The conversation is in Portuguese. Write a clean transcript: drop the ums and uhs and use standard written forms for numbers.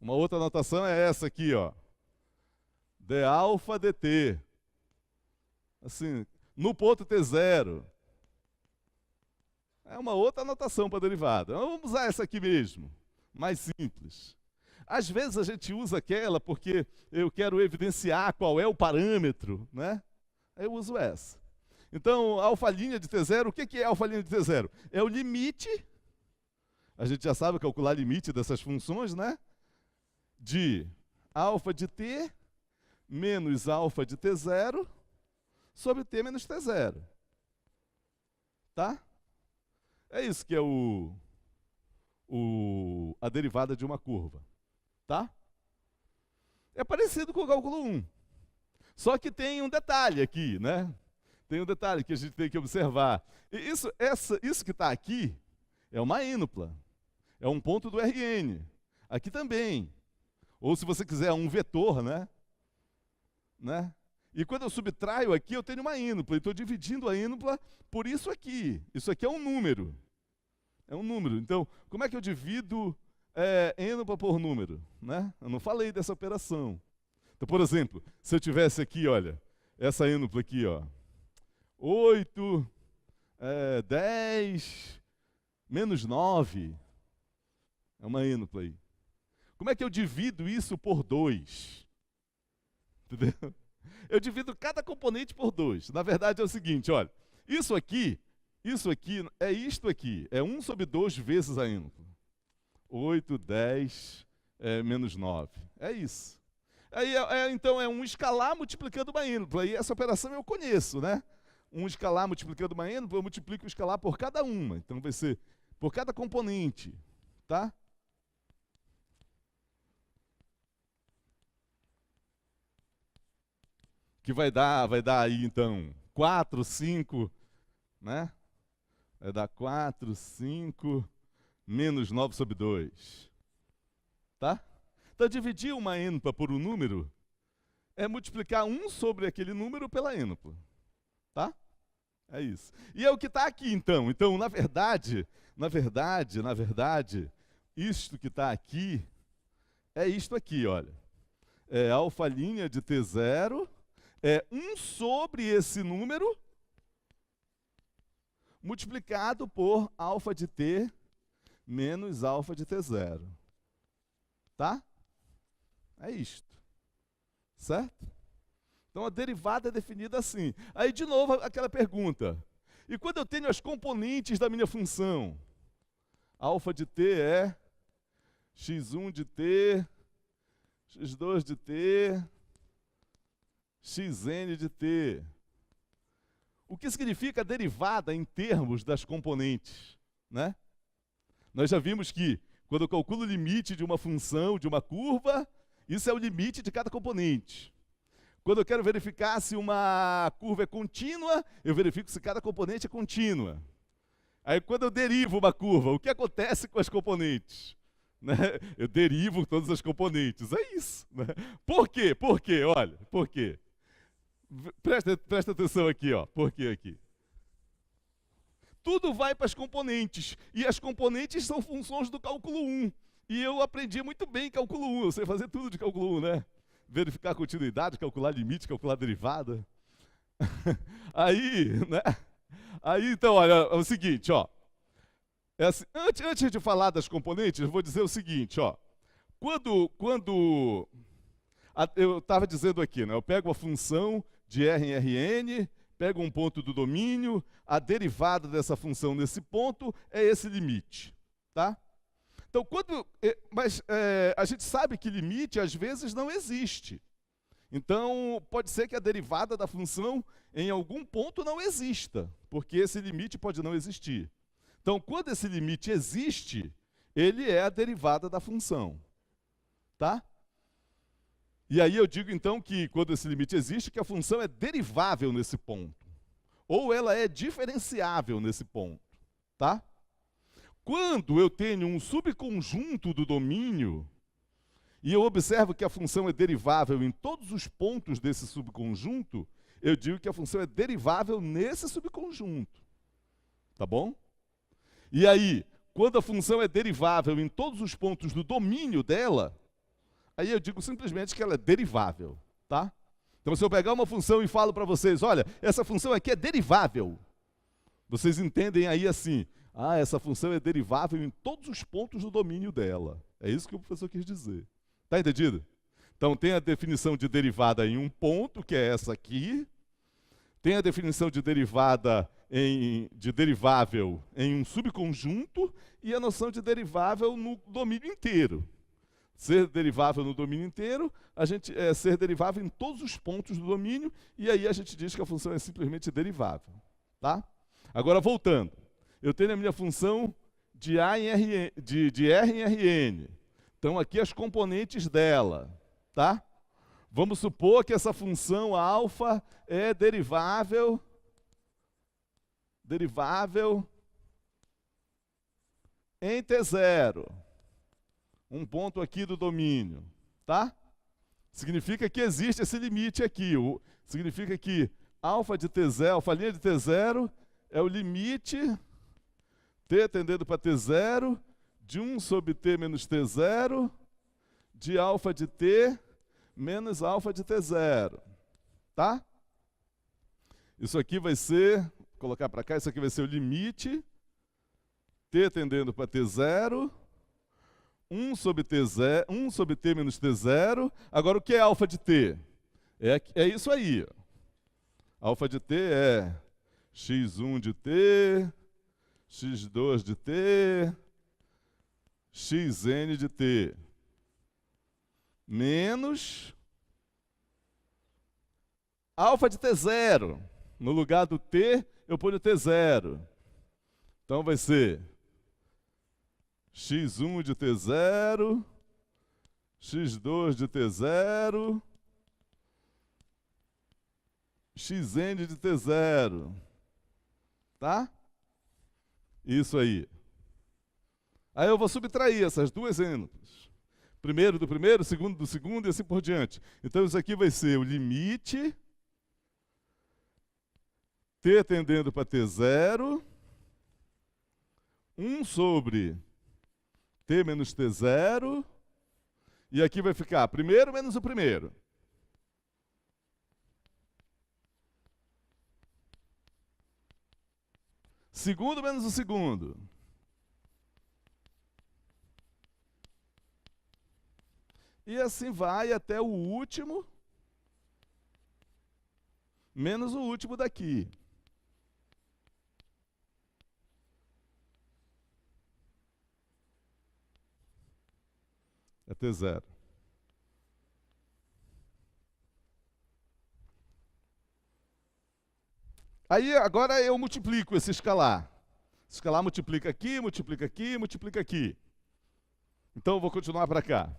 Uma outra notação é essa aqui, ó. d∝ dt. Assim, no ponto t0. É uma outra anotação para derivada. Vamos usar essa aqui mesmo, mais simples. Às vezes a gente usa aquela porque eu quero evidenciar qual é o parâmetro, né? Aí eu uso essa. Então, alfa' de t0, o que é alfa' de t0? É o limite, a gente já sabe calcular limite dessas funções, né? De alfa de t menos alfa de t0 sobre t menos t0. Tá? É isso que é a derivada de uma curva. Tá? É parecido com o cálculo 1. Só que tem um detalhe aqui, né? Tem um detalhe que a gente tem que observar. E isso que está aqui é uma ínupla. É um ponto do Rn. Aqui também. Ou se você quiser, um vetor, né? E quando eu subtraio aqui, eu tenho uma ínupla. E estou dividindo a ínupla por isso aqui. Isso aqui é um número. É um número. Então, como é que eu divido ínupla por número? Né? Eu não falei dessa operação. Então, por exemplo, se eu tivesse aqui, olha, essa ínupla aqui, ó, 8, 10, menos 9. É uma ínupla aí. Como é que eu divido isso por 2? Entendeu? Eu divido cada componente por 2. Na verdade é o seguinte, olha, isso aqui é isto aqui. É 1 sobre 2 vezes a ínupla. 8, 10, menos 9. É isso. Aí, então é um escalar multiplicando uma ínupla. E essa operação eu conheço, né? Um escalar multiplicando uma ínupla, eu multiplico o escalar por cada uma. Então vai ser por cada componente. Tá? Que vai dar aí, então, 4, 5, né? Vai dar 4, 5, menos 9 sobre 2. Tá? Então, dividir uma ínupla por um número é multiplicar 1 sobre aquele número pela ínupla. Tá? É isso. E é o que está aqui, então. Então, na verdade, isto que está aqui é isto aqui, olha. É alfa' de t0, é 1 sobre esse número multiplicado por alfa de t menos alfa de t0. Tá? É isto. Certo? Então a derivada é definida assim. Aí, de novo, aquela pergunta. E quando eu tenho as componentes da minha função? Alfa de t é x1 de t, x2 de t, xn de t. O que significa a derivada em termos das componentes? Né? Nós já vimos que, quando eu calculo o limite de uma função, de uma curva, isso é o limite de cada componente. Quando eu quero verificar se uma curva é contínua, eu verifico se cada componente é contínua. Aí, quando eu derivo uma curva, o que acontece com as componentes? Né? Eu derivo todas as componentes. É isso. Né? Por quê? Por quê? Olha, por quê? Presta atenção aqui, ó. Por quê aqui? Tudo vai para as componentes. E as componentes são funções do cálculo 1. E eu aprendi muito bem cálculo 1. Eu sei fazer tudo de cálculo 1, né? Verificar a continuidade, calcular limite, calcular derivada. Aí, né? Aí, então, olha, é o seguinte, ó. Assim, antes de falar das componentes, eu vou dizer o seguinte, ó. Eu estava dizendo aqui, né? Eu pego a função de R em Rn, pego um ponto do domínio, a derivada dessa função nesse ponto é esse limite, tá? Então, a gente sabe que limite, às vezes, não existe. Então, pode ser que a derivada da função, em algum ponto, não exista, porque esse limite pode não existir. Então, quando esse limite existe, ele é a derivada da função. Tá? E aí eu digo, então, que quando esse limite existe, que a função é derivável nesse ponto. Ou ela é diferenciável nesse ponto. Tá? Quando eu tenho um subconjunto do domínio, e eu observo que a função é derivável em todos os pontos desse subconjunto, eu digo que a função é derivável nesse subconjunto. Tá bom? E aí, quando a função é derivável em todos os pontos do domínio dela, Aí eu digo simplesmente que ela é derivável, tá? Então, se eu pegar uma função e falo para vocês, olha, essa função aqui é derivável, vocês entendem aí assim, essa função é derivável em todos os pontos do domínio dela. É isso que o professor quis dizer. Tá entendido? Então, tem a definição de derivada em um ponto, que é essa aqui. Tem a definição de derivada de derivável em um subconjunto e a noção de derivável no domínio inteiro. Ser derivável no domínio inteiro, a gente ser derivável em todos os pontos do domínio, e aí a gente diz que a função é simplesmente derivável. Tá? Agora, voltando. Eu tenho a minha função de R em Rn. Então, aqui as componentes dela. Tá? Vamos supor que essa função alfa é derivável em T0. Um ponto aqui do domínio, tá? Significa que existe esse limite aqui. Significa que alfa de T0, alfalinha de T0 é o limite T tendendo para T0 de 1 sobre T menos T0 de alfa de T menos alfa de T0, tá? Isso aqui vai ser, vou colocar para cá, isso aqui vai ser o limite T tendendo para T0, 1 sobre T menos T0. Agora, o que é alfa de T? É isso aí. Alfa de T é x1 de T, x2 de T, xn de T. Menos alfa de T0. No lugar do T, eu ponho T0. Então, vai ser x1 de T0, x2 de T0, xn de T0. Tá? Isso aí. Aí eu vou subtrair essas duas ênfocas. Primeiro do primeiro, segundo do segundo e assim por diante. Então, isso aqui vai ser o limite T tendendo para T0, 1 sobre T menos T0, e aqui vai ficar primeiro menos o primeiro. Segundo menos o segundo. E assim vai até o último, menos o último daqui. É T0. Aí, agora eu multiplico esse escalar. Esse escalar multiplica aqui, multiplica aqui, multiplica aqui. Então, eu vou continuar para cá.